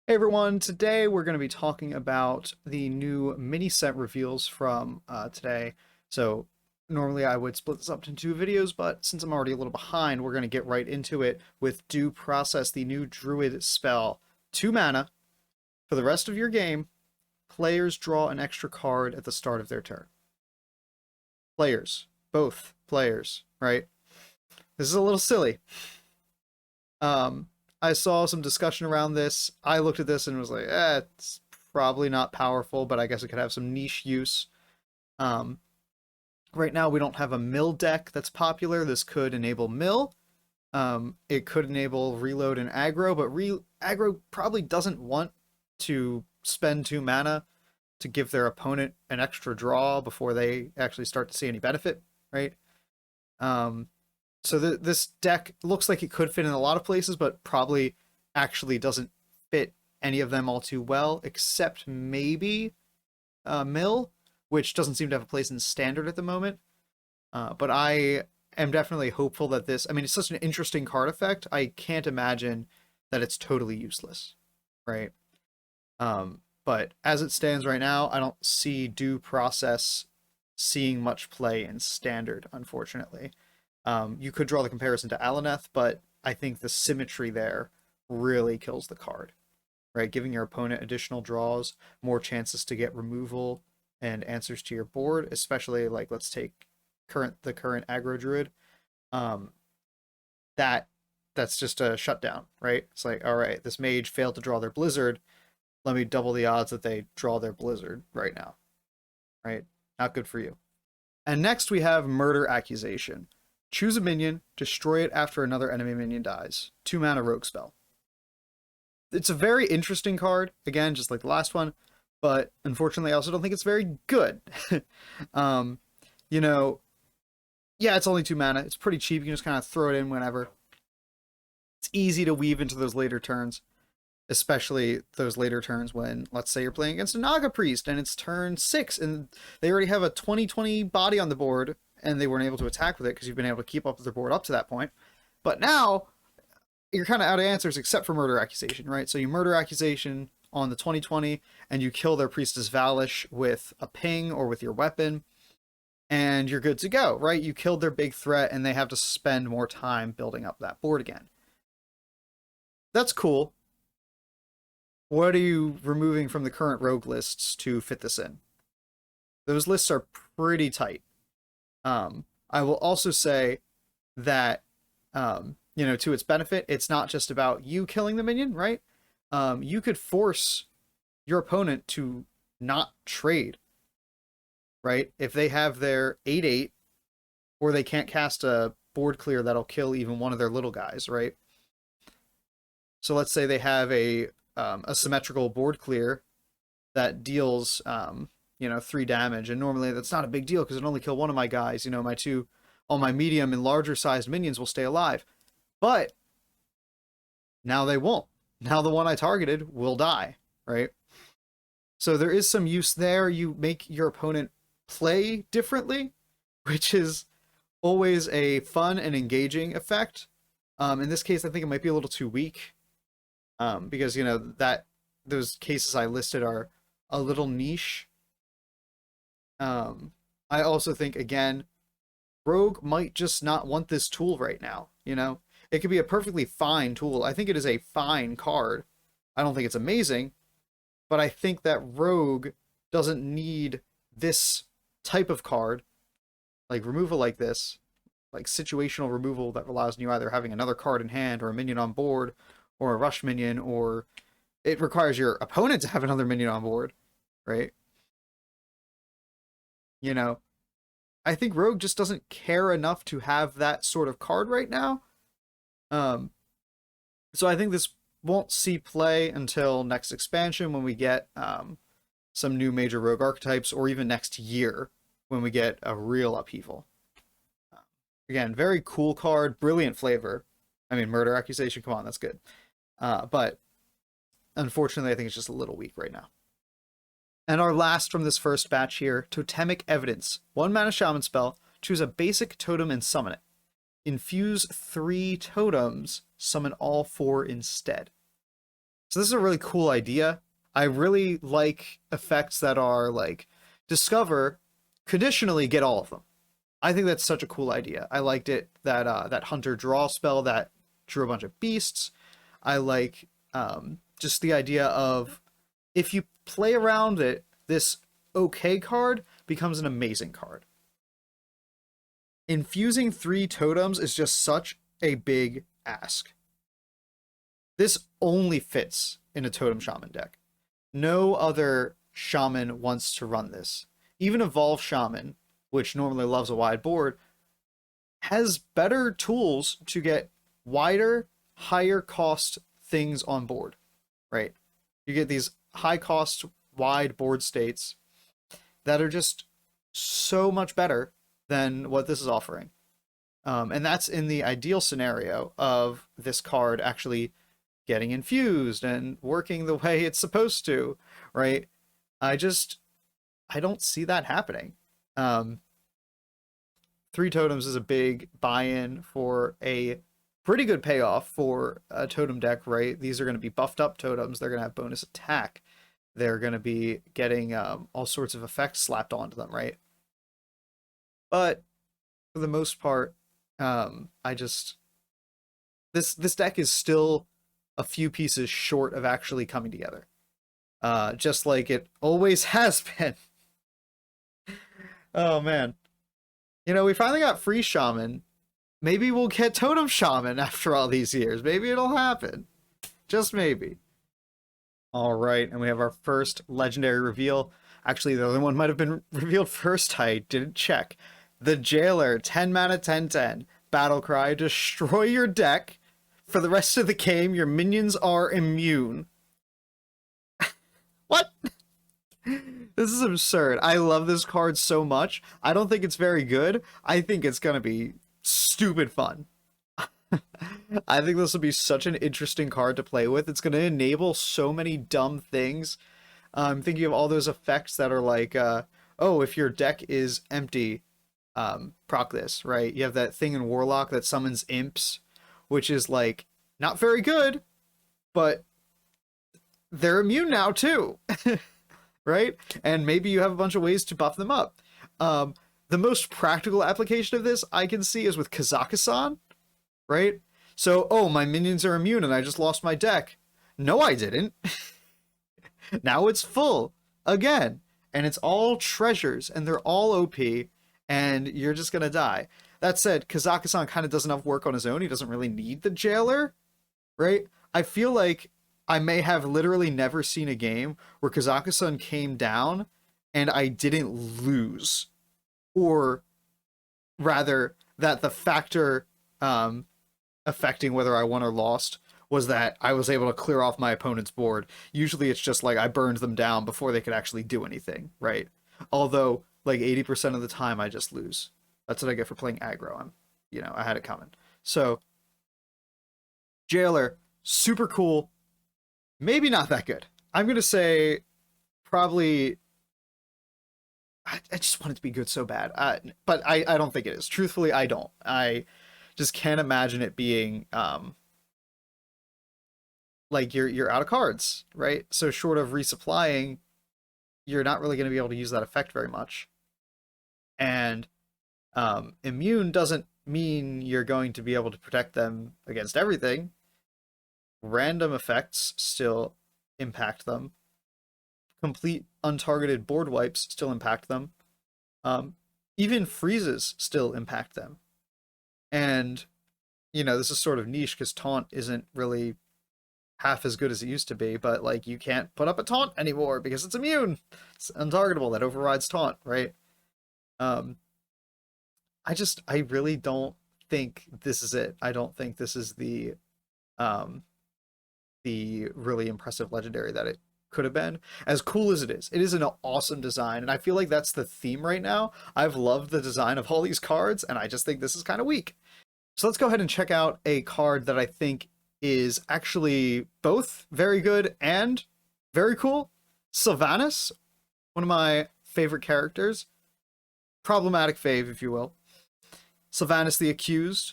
Hey everyone, today we're going to be talking about the new mini set reveals from today. So normally I would split this up into two videos, but since I'm already a little behind, we're going to get right into it with Due Process, the new Druid spell. 2 mana for the rest of your game. Players draw an extra card at the start of their turn. Players, both players, right? This is a little silly. Um, I saw some discussion around this. I looked at this and was like, it's probably not powerful, but I guess it could have some niche use. Um, right now, we don't have a mill deck that's popular. This could enable mill. It could enable reload and aggro, but aggro probably doesn't want to spend 2 mana to give their opponent an extra draw before they actually start to see any benefit, right? Um, so this deck looks like it could fit in a lot of places, but probably actually doesn't fit any of them all too well, except maybe Mill, which doesn't seem to have a place in Standard at the moment. But I am definitely hopeful that this, I mean, it's such an interesting card effect. I can't imagine that it's totally useless, right? But as it stands right now, I don't see Due Process seeing much play in Standard, unfortunately. You could draw the comparison to Alaneth, but I think the symmetry there really kills the card, right? Giving your opponent additional draws, more chances to get removal and answers to your board, especially like let's take the current aggro druid. Um, that that's just a shutdown, right? It's like, all right, this mage failed to draw their blizzard. Let me double the odds that they draw their blizzard right now, right? Not good for you. And next we have Murder Accusation. Choose a minion, destroy it after another enemy minion dies. 2 mana rogue spell. It's a very interesting card, again, just like the last one, but unfortunately I also don't think it's very good. um, you know, yeah, it's only 2 mana. It's pretty cheap. You can just kind of throw it in whenever. It's easy to weave into those later turns, especially those later turns when, let's say, you're playing against a Naga Priest and it's turn 6 and they already have a 20/20 body on the board and they weren't able to attack with it because you've been able to keep up with their board up to that point. But now you're kind of out of answers except for Murder Accusation, right? So you Murder Accusation on the 20/20 and you kill their Priestess Valish with a ping or with your weapon and you're good to go, right? You killed their big threat and they have to spend more time building up that board again. That's cool. What are you removing from the current rogue lists to fit this in? Those lists are pretty tight. I will also say that, to its benefit, it's not just about you killing the minion, right? You could force your opponent to not trade, right? If they have their 8/8, or they can't cast a board clear that'll kill even one of their little guys, right? So let's say they have a symmetrical board clear that deals 3 damage, and normally that's not a big deal because it only kill one of my guys. All my medium and larger sized minions will stay alive, but now they won't. Now the one I targeted will die, right? So there is some use there. You make your opponent play differently, which is always a fun and engaging effect. In this case, I think it might be a little too weak, because that those cases I listed are a little niche. I also think, again, Rogue might just not want this tool right now. It could be a perfectly fine tool. I think it is a fine card. I don't think it's amazing, but I think that Rogue doesn't need this type of card, like removal like this, like situational removal that relies on you either having another card in hand or a minion on board or a rush minion, or it requires your opponent to have another minion on board, right? You know, I think Rogue just doesn't care enough to have that sort of card right now. Um, so I think this won't see play until next expansion when we get some new major Rogue archetypes, or even next year when we get a real upheaval. Again, very cool card, brilliant flavor. I mean, Murder Accusation, come on, that's good. But unfortunately, I think it's just a little weak right now. And our last from this first batch here, Totemic Evidence. 1 mana shaman spell, choose a basic totem and summon it. Infuse 3 totems, summon all 4 instead. So this is a really cool idea. I really like effects that are like discover, conditionally get all of them. I think that's such a cool idea. I liked it that that hunter draw spell that drew a bunch of beasts. I like just the idea of if you play around it, this okay card becomes an amazing card. Infusing 3 totems is just such a big ask. This only fits in a totem shaman deck. No other shaman wants to run this. Even Evolve Shaman, which normally loves a wide board, has better tools to get wider, higher cost things on board, right? You get these high cost, wide board states that are just so much better than what this is offering. And that's in the ideal scenario of this card actually getting infused and working the way it's supposed to, right? I don't see that happening. 3 totems is a big buy-in for a pretty good payoff for a totem deck, right? These are going to be buffed up totems. They're going to have bonus attack. They're going to be getting all sorts of effects slapped onto them, right? But for the most part, this deck is still a few pieces short of actually coming together. Just like it always has been. Oh man. We finally got free shaman. Maybe we'll get totem shaman after all these years. Maybe it'll happen. Just maybe. All right, and we have our first legendary reveal. Actually, the other one might have been revealed first. I didn't check. The Jailer, 10 mana, 10/10. Battle cry, destroy your deck. For the rest of the game, your minions are immune. What? This is absurd. I love this card so much. I don't think it's very good. I think it's going to be stupid fun. I think this will be such an interesting card to play with. It's going to enable so many dumb things. I'm thinking of all those effects that are like, oh, if your deck is empty, proc this, right? You have that thing in Warlock that summons imps, which is like not very good, but they're immune now too. Right? And maybe you have a bunch of ways to buff them up. The most practical application of this I can see is with Kazakhstan, right? So, oh, my minions are immune and I just lost my deck. No, I didn't. Now it's full again. And it's all treasures and they're all OP and you're just going to die. That said, Kazakhstan kind of does enough work on his own. He doesn't really need the Jailer, right? I feel like I may have literally never seen a game where Kazakhstan came down and I didn't lose. Or rather, that the factor affecting whether I won or lost was that I was able to clear off my opponent's board. Usually it's just like I burned them down before they could actually do anything, right? Although, like 80% of the time I just lose. That's what I get for playing aggro. I had it coming. So, Jailer, super cool. Maybe not that good. I'm going to say probably... I just want it to be good so bad. But I don't think it is. Truthfully, I don't. I just can't imagine it being... like, you're out of cards, right? So short of resupplying, you're not really going to be able to use that effect very much. And immune doesn't mean you're going to be able to protect them against everything. Random effects still impact them. Complete untargeted board wipes still impact them. Even freezes still impact them. And, this is sort of niche because taunt isn't really half as good as it used to be, but like you can't put up a taunt anymore because it's immune. It's untargetable. That overrides taunt, right? I really don't think this is it. I don't think this is the really impressive legendary that it could have been. As cool as it is an awesome design, and I feel like that's the theme right now. I've loved the design of all these cards, and I just think this is kind of weak. So let's go ahead and check out a card that I think is actually both very good and very cool. Sylvanas, one of my favorite characters. Problematic fave, if you will. Sylvanas the Accused.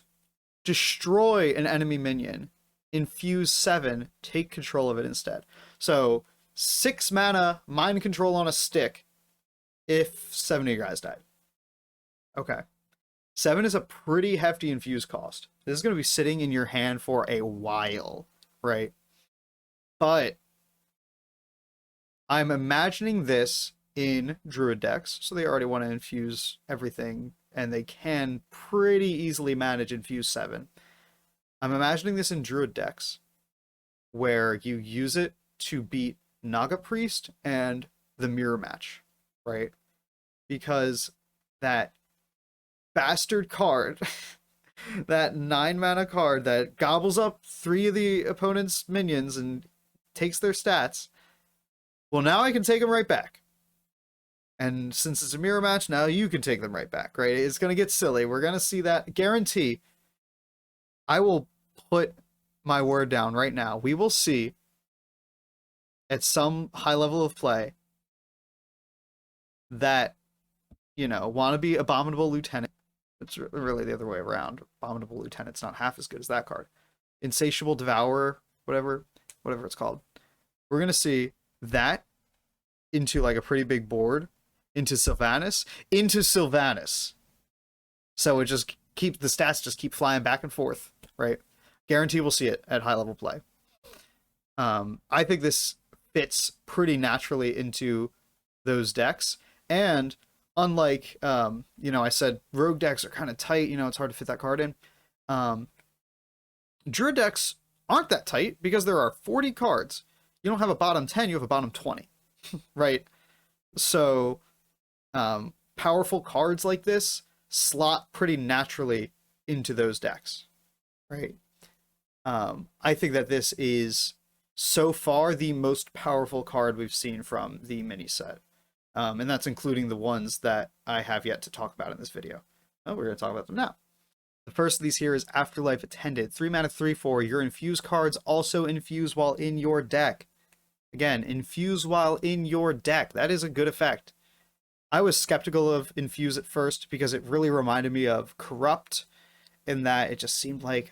Destroy an enemy minion. infuse 7, take control of it instead. So 6 mana, mind control on a stick if 7 of your guys died. Okay. 7 is a pretty hefty infuse cost. This is going to be sitting in your hand for a while, right? But I'm imagining this in Druid decks, so they already want to infuse everything, and they can pretty easily manage infuse 7. I'm imagining this in Druid decks, where you use it to beat Naga Priest and the Mirror Match, right? Because that bastard card, that 9 mana card that gobbles up 3 of the opponent's minions and takes their stats, well, now I can take them right back. And since it's a mirror match, now you can take them right back, right? It's going to get silly. We're going to see that. Guarantee. I will put my word down right now. We will see at some high level of play that, wannabe Abominable Lieutenant. It's really the other way around. Abominable Lieutenant's not half as good as that card. Insatiable Devourer, whatever it's called. We're going to see that into like a pretty big board, into Sylvanas. So it just the stats just keep flying back and forth, right? Guarantee we'll see it at high level play. I think this fits pretty naturally into those decks. And unlike, I said rogue decks are kind of tight, it's hard to fit that card in. Druid decks aren't that tight because there are 40 cards. You don't have a bottom 10, you have a bottom 20, right? So powerful cards like this slot pretty naturally into those decks, right? I think that this is so far the most powerful card we've seen from the mini set. And that's including the ones that I have yet to talk about in this video. Oh, we're going to talk about them now. The first of these here is Afterlife Attendant. 3 mana, 3/4. Your infuse cards also infuse while in your deck. Again, infuse while in your deck. That is a good effect. I was skeptical of infuse at first because it really reminded me of Corrupt, in that it just seemed like,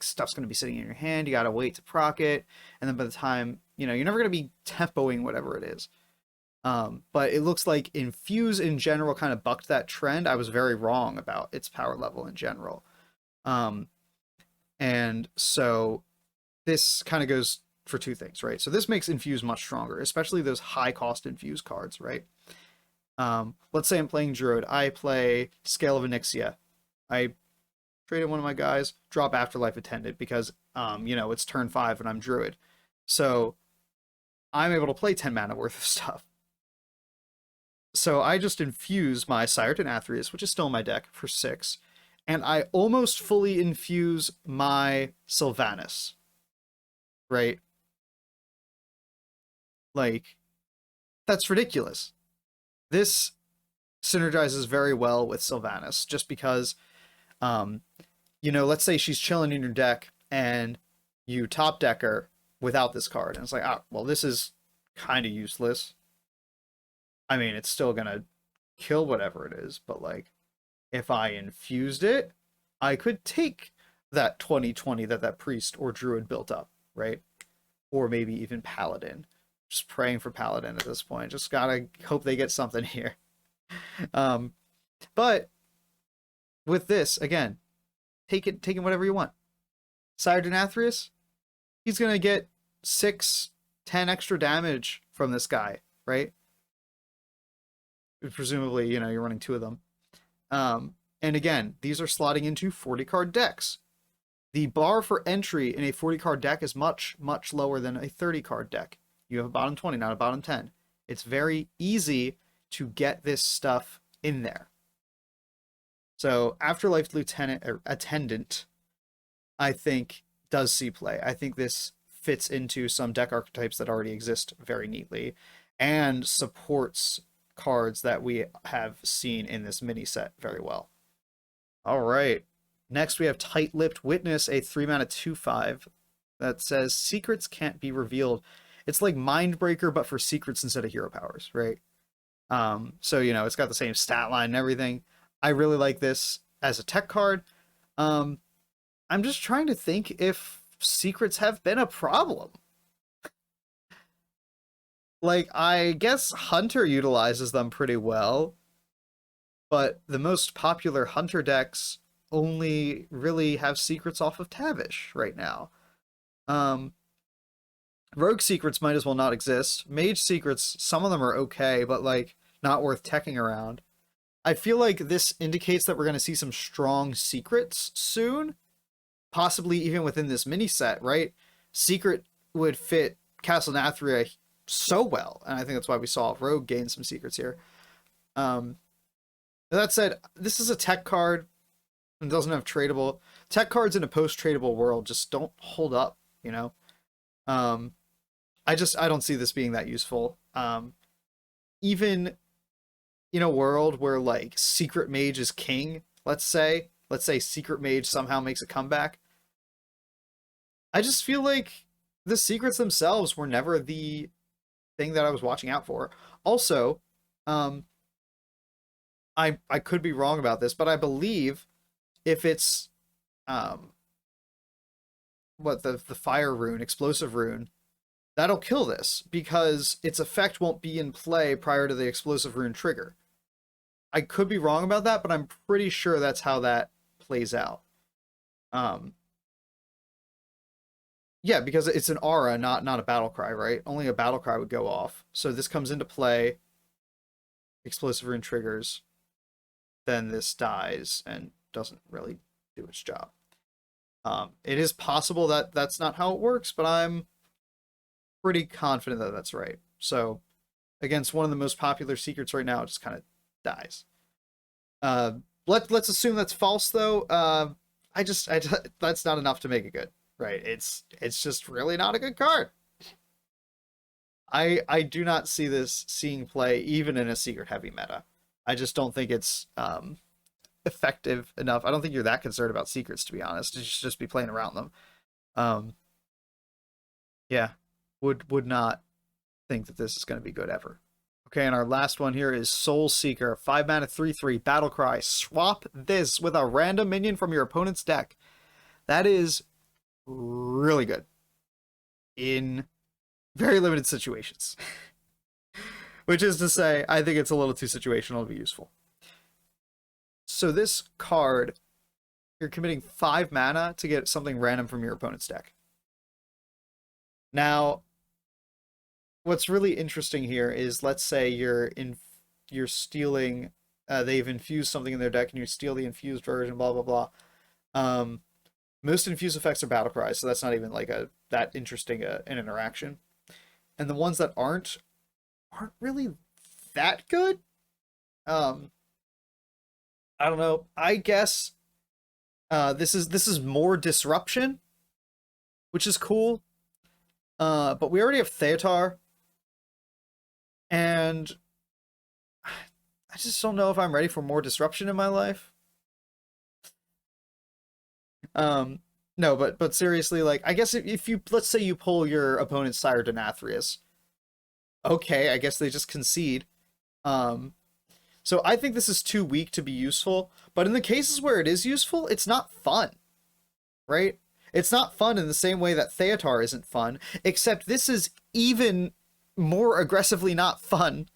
stuff's going to be sitting in your hand. You got to wait to proc it. And then by the time, you're never going to be tempoing whatever it is. But it looks like infuse in general kind of bucked that trend. I was very wrong about its power level in general. And so this kind of goes for 2 things, right? So this makes infuse much stronger, especially those high cost infuse cards, right? Let's say I'm playing Druid. I play Scale of Onyxia. I traded one of my guys, drop Afterlife Attendant because, it's turn 5 and I'm Druid. So I'm able to play 10 mana worth of stuff. So I just infuse my Sired and Athreus, which is still in my deck, for 6. And I almost fully infuse my Sylvanas. Right? Like, that's ridiculous. This synergizes very well with Sylvanas, just because, let's say she's chilling in your deck, and you top deck her without this card. And it's like, well, this is kind of useless. I mean, it's still gonna kill whatever it is, but like, if I infused it, I could take that 20/20 that priest or druid built up, right? Or maybe even paladin. Just praying for paladin at this point. Just gotta hope they get something here. But with this, again, taking whatever you want. Sired and Athreus, he's gonna get 6, 10 extra damage from this guy, right? Presumably, you're running 2 of them. And again, these are slotting into 40 card decks. The bar for entry in a 40 card deck is much, much lower than a 30 card deck. You have a bottom 20, not a bottom 10. It's very easy to get this stuff in there. So Afterlife Attendant, I think, does see play. I think this fits into some deck archetypes that already exist very neatly and supports cards that we have seen in this mini set very well. All right. Next, we have Tight-Lipped Witness, a 3 mana 2/5 that says secrets can't be revealed. It's like Mindbreaker, but for secrets instead of hero powers, right? So, it's got the same stat line and everything. I really like this as a tech card. I'm just trying to think if secrets have been a problem. Like, I guess Hunter utilizes them pretty well, but the most popular Hunter decks only really have secrets off of Tavish right now. Um, Rogue secrets might as well not exist. Mage secrets, some of them are okay, but like not worth teching around. I feel like this indicates that we're going to see some strong secrets soon, possibly even within this mini set, right? Secret would fit Castle Nathria so well, and I think that's why we saw Rogue gain some secrets here. That said, this is a tech card and doesn't have tradable. Tech cards in a post-tradable world just don't hold up, you know? I don't see this being that useful. Even in a world where like Secret Mage is king, let's say Secret Mage somehow makes a comeback, I just feel like the secrets themselves were never the thing that I was watching out for. Also, I could be wrong about this, but I believe if it's what the fire rune, explosive rune, that'll kill this because its effect won't be in play prior to the explosive rune trigger. I could be wrong about that, but I'm pretty sure that's how that plays out. Yeah, because it's an aura, not a battle cry, right? Only a battle cry would go off. So this comes into play, explosive rune triggers, then this dies and doesn't really do its job. It is possible that that's not how it works, but I'm pretty confident that that's right. So against one of the most popular secrets right now, it just kind of dies. Let's assume that's false though. I just that's not enough to make it good, right? It's just really not a good card. I do not see this seeing play even in a secret heavy meta. I just don't think it's effective enough. I don't think you're that concerned about secrets, to be honest. You should just be playing around them. Yeah, would not think that this is going to be good ever. Okay, and our last one here is Soul Seeker. 5 mana, 3/3, battle cry. Swap this with a random minion from your opponent's deck. That is really good in very limited situations. Which is to say, I think it's a little too situational to be useful. So this card, you're committing 5 mana to get something random from your opponent's deck. Now, what's really interesting here is, let's say you're stealing, they've infused something in their deck and you steal the infused version, blah blah blah. Most infused effects are battle cries, so that's not even like that interesting an interaction. And the ones that aren't really that good. I don't know. I guess this is more disruption, which is cool. But we already have Theatar, and I just don't know if I'm ready for more disruption in my life. No, but seriously, like, I guess if you, let's say you pull your opponent's Sire Denathrius, okay, I guess they just concede. So I think this is too weak to be useful, but in the cases where it is useful, it's not fun, right? It's not fun in the same way that Theatar isn't fun, except this is even more aggressively not fun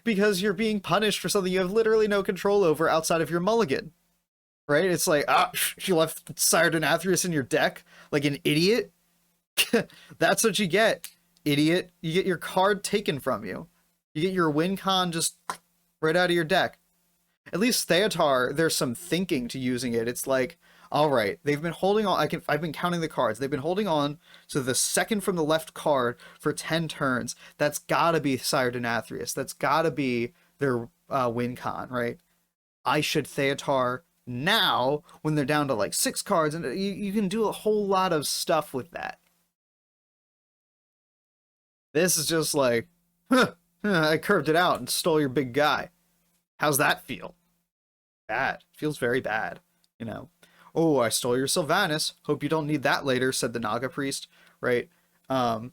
because you're being punished for something you have literally no control over outside of your mulligan, right? It's like, you left Sire Denathrius in your deck like an idiot. That's what you get, idiot. You get your card taken from you. You get your win con just right out of your deck. At least Theatar, there's some thinking to using it. It's like, all right, they've been holding on. I've been counting the cards. They've been holding on to the second from the left card for 10 turns. That's gotta be Sire Denathrius. That's gotta be their win con, right? I should Theatar now when they're down to like 6 cards, and you can do a whole lot of stuff with that. This is just like, I curved it out and stole your big guy. How's that feel? Bad. Feels very bad, you know. Oh, I stole your Sylvanas. Hope you don't need that later, said the Naga priest, right? But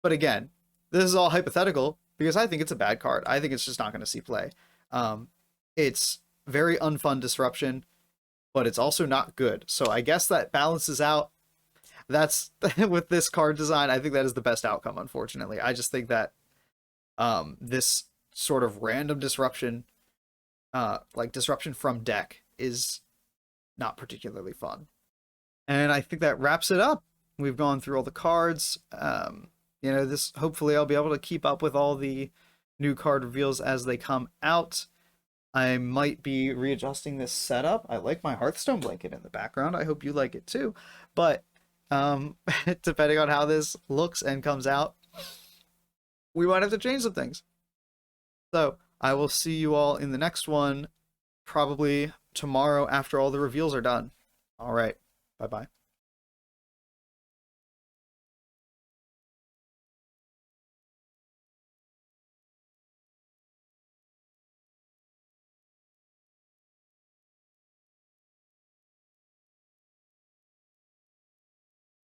again, this is all hypothetical because I think it's a bad card. I think it's just not going to see play. It's very unfun disruption, but it's also not good. So I guess that balances out. that's with this card design, I think that is the best outcome, unfortunately. I just think that this sort of random disruption, like disruption from deck, is not particularly fun. And I think that wraps it up. We've gone through all the cards. This hopefully I'll be able to keep up with all the new card reveals as they come out. I might be readjusting this setup. I like my Hearthstone blanket in the background. I hope you like it too. But depending on how this looks and comes out, we might have to change some things. So I will see you all in the next one, probably tomorrow after all the reveals are done. All right. Bye-bye.